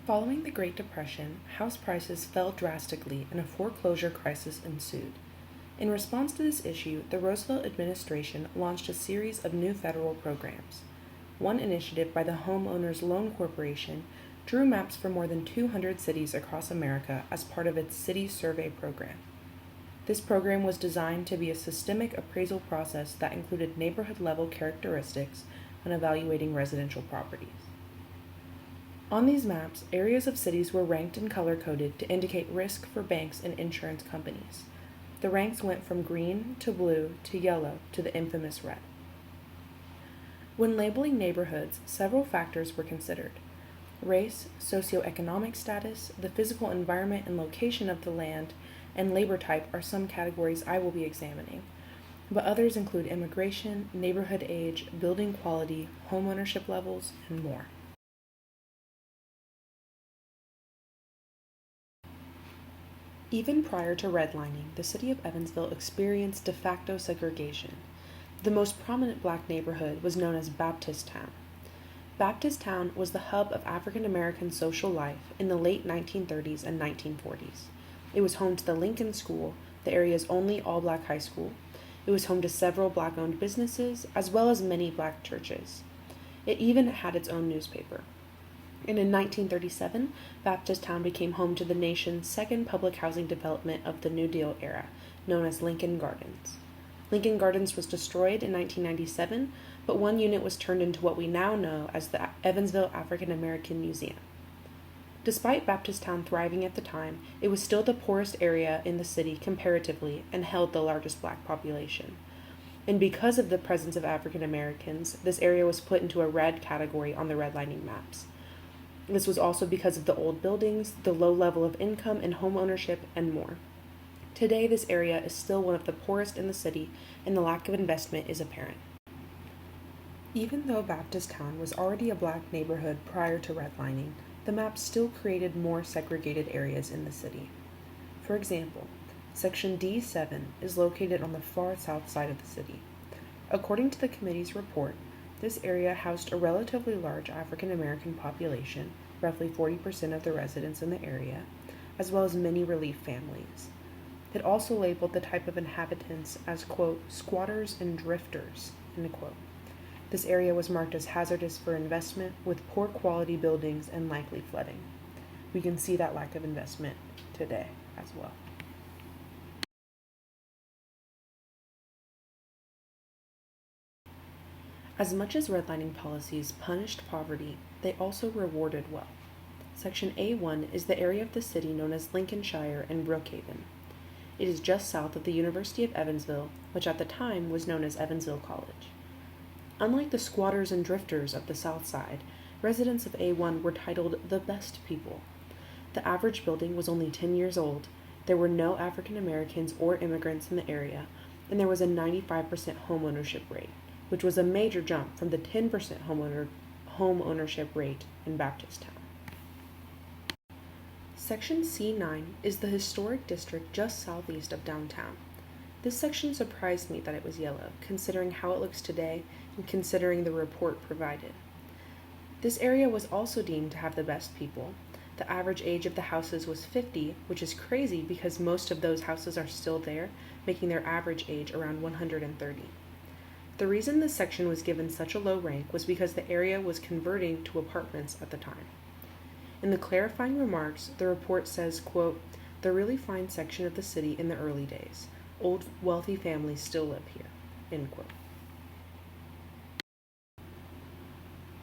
Following the Great Depression, house prices fell drastically and a foreclosure crisis ensued. In response to this issue, the Roosevelt administration launched a series of new federal programs. One initiative by the Homeowners Loan Corporation drew maps for more than 200 cities across America as part of its City Survey program. This program was designed to be a systemic appraisal process that included neighborhood-level characteristics when evaluating residential properties. On these maps, areas of cities were ranked and color-coded to indicate risk for banks and insurance companies. The ranks went from green to blue to yellow to the infamous red. When labeling neighborhoods, several factors were considered. Race, socioeconomic status, the physical environment and location of the land, and labor type are some categories I will be examining, but others include immigration, neighborhood age, building quality, homeownership levels, and more. Even prior to redlining, the city of Evansville experienced de facto segregation. The most prominent black neighborhood was known as Baptist Town. Baptist Town was the hub of African American social life in the late 1930s and 1940s. It was home to the Lincoln School, the area's only all-black high school. It was home to several black-owned businesses, as well as many black churches. It even had its own newspaper. And in 1937, Baptist Town became home to the nation's second public housing development of the New Deal era, known as Lincoln Gardens. Lincoln Gardens was destroyed in 1997, but one unit was turned into what we now know as the Evansville African American Museum. Despite Baptist Town thriving at the time, it was still the poorest area in the city comparatively and held the largest black population. And because of the presence of African Americans, this area was put into a red category on the redlining maps. This was also because of the old buildings, the low level of income and home ownership, and more. Today, this area is still one of the poorest in the city, and the lack of investment is apparent. Even though Baptist Town was already a black neighborhood prior to redlining, the map still created more segregated areas in the city. For example, Section D7 is located on the far south side of the city. According to the committee's report, this area housed a relatively large African American population, roughly 40% of the residents in the area, as well as many relief families. It also labeled the type of inhabitants as, quote, squatters and drifters, end quote. This area was marked as hazardous for investment with poor quality buildings and likely flooding. We can see that lack of investment today as well. As much as redlining policies punished poverty, they also rewarded wealth. Section A1 is the area of the city known as Lincolnshire and Brookhaven. It is just south of the University of Evansville, which at the time was known as Evansville College. Unlike the squatters and drifters of the South Side, residents of A1 were titled the best people. The average building was only 10 years old, there were no African Americans or immigrants in the area, and there was a 95% home ownership rate, which was a major jump from the 10% home ownership rate in Baptist Town. Section C9 is the historic district just southeast of downtown. This section surprised me that it was yellow, considering how it looks today and considering the report provided. This area was also deemed to have the best people. The average age of the houses was 50, which is crazy because most of those houses are still there, making their average age around 130. The reason this section was given such a low rank was because the area was converting to apartments at the time. In the clarifying remarks, the report says, quote, "The really fine section of the city in the early days. Old, wealthy families still live here," end quote.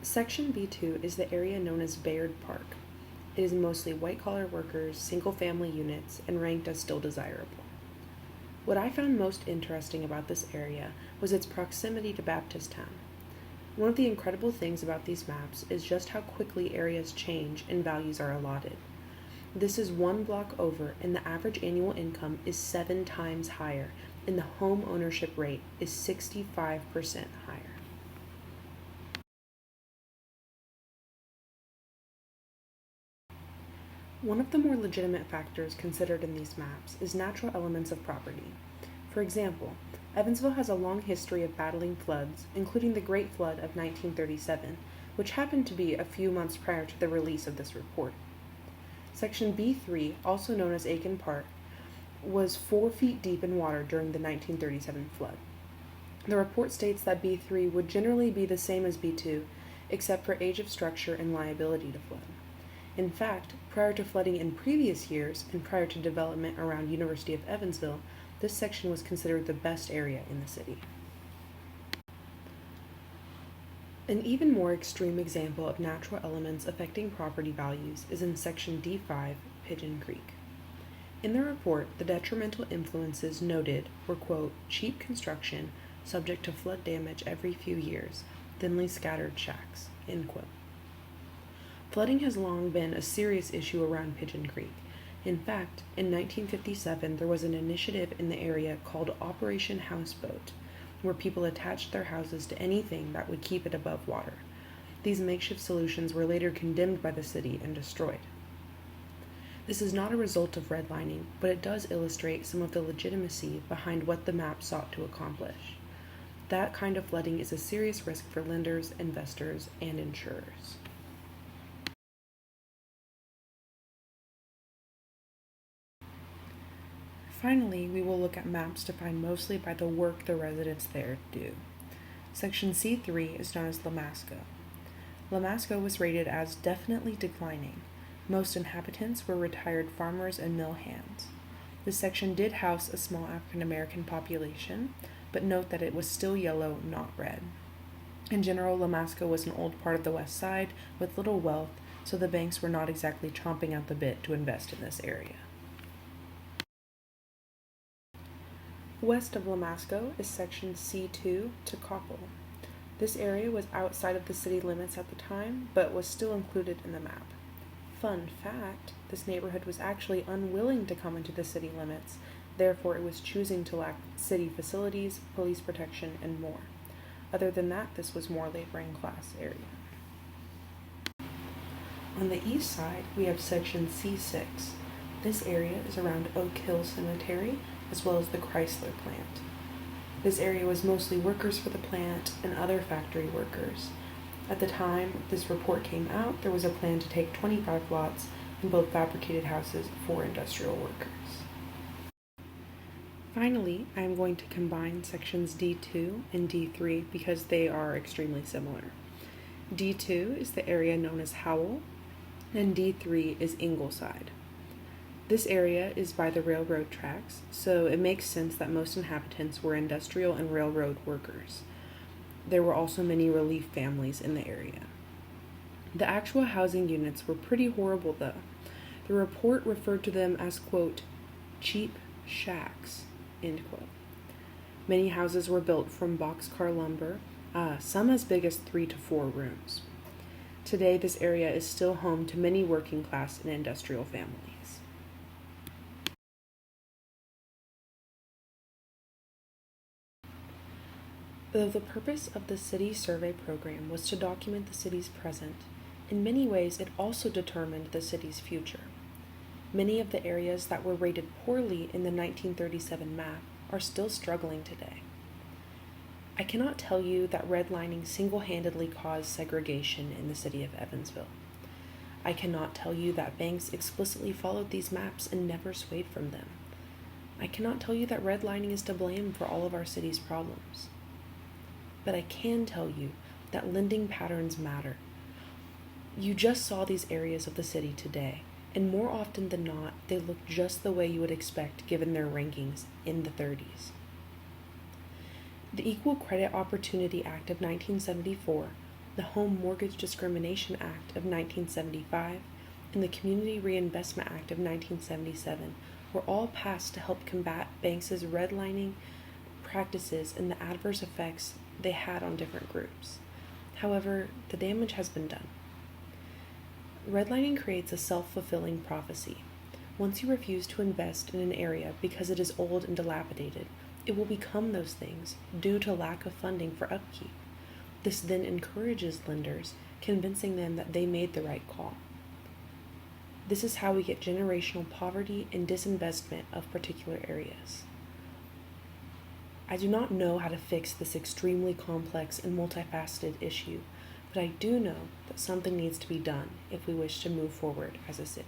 Section B2 is the area known as Bayard Park. It is mostly white-collar workers, single-family units, and ranked as still desirable. What I found most interesting about this area was its proximity to Baptist Town. One of the incredible things about these maps is just how quickly areas change and values are allotted. This is one block over, and the average annual income is 7 times higher, and the home ownership rate is 65% higher. One of the more legitimate factors considered in these maps is natural elements of property. For example, Evansville has a long history of battling floods, including the Great Flood of 1937, which happened to be a few months prior to the release of this report. Section B3, also known as Aiken Park, was 4 feet deep in water during the 1937 flood. The report states that B3 would generally be the same as B2, except for age of structure and liability to flood. In fact, prior to flooding in previous years and prior to development around University of Evansville, this section was considered the best area in the city. An even more extreme example of natural elements affecting property values is in Section D5, Pigeon Creek. In the report, the detrimental influences noted were, quote, cheap construction, subject to flood damage every few years, thinly scattered shacks, end quote. Flooding has long been a serious issue around Pigeon Creek. In fact, in 1957, there was an initiative in the area called Operation Houseboat, where people attached their houses to anything that would keep it above water. These makeshift solutions were later condemned by the city and destroyed. This is not a result of redlining, but it does illustrate some of the legitimacy behind what the map sought to accomplish. That kind of flooding is a serious risk for lenders, investors, and insurers. Finally, we will look at maps defined mostly by the work the residents there do. Section C3 is known as Lamasco. Lamasco was rated as definitely declining. Most inhabitants were retired farmers and mill hands. This section did house a small African American population, but note that it was still yellow, not red. In general, Lamasco was an old part of the west side with little wealth, so the banks were not exactly chomping at the bit to invest in this area. West of Lamasco is section C2 to Coppell. This area was outside of the city limits at the time, but was still included in the map. Fun fact, this neighborhood was actually unwilling to come into the city limits, therefore it was choosing to lack city facilities, police protection, and more. Other than that, this was more laboring class area. On the east side, we have section C6. This area is around Oak Hill Cemetery, as well as the Chrysler plant. This area was mostly workers for the plant and other factory workers. At the time this report came out, there was a plan to take 25 lots and build fabricated houses for industrial workers. Finally, I am going to combine sections D2 and D3 because they are extremely similar. D2 is the area known as Howell, and D3 is Ingleside. This area is by the railroad tracks, so it makes sense that most inhabitants were industrial and railroad workers. There were also many relief families in the area. The actual housing units were pretty horrible though. The report referred to them as, quote, cheap shacks, end quote. Many houses were built from boxcar lumber, some as big as 3 to 4 rooms. Today, this area is still home to many working class and industrial families. Though the purpose of the city survey program was to document the city's present, in many ways it also determined the city's future. Many of the areas that were rated poorly in the 1937 map are still struggling today. I cannot tell you that redlining single-handedly caused segregation in the city of Evansville. I cannot tell you that banks explicitly followed these maps and never swayed from them. I cannot tell you that redlining is to blame for all of our city's problems. But I can tell you that lending patterns matter. You just saw these areas of the city today, and more often than not, they look just the way you would expect given their rankings in the 30s. The Equal Credit Opportunity Act of 1974, the Home Mortgage Discrimination Act of 1975, and the Community Reinvestment Act of 1977 were all passed to help combat banks' redlining practices and the adverse effects they had on different groups. However, the damage has been done. Redlining creates a self-fulfilling prophecy. Once you refuse to invest in an area because it is old and dilapidated, it will become those things due to lack of funding for upkeep. This then encourages lenders, convincing them that they made the right call. This is how we get generational poverty and disinvestment of particular areas. I do not know how to fix this extremely complex and multifaceted issue, but I do know that something needs to be done if we wish to move forward as a city.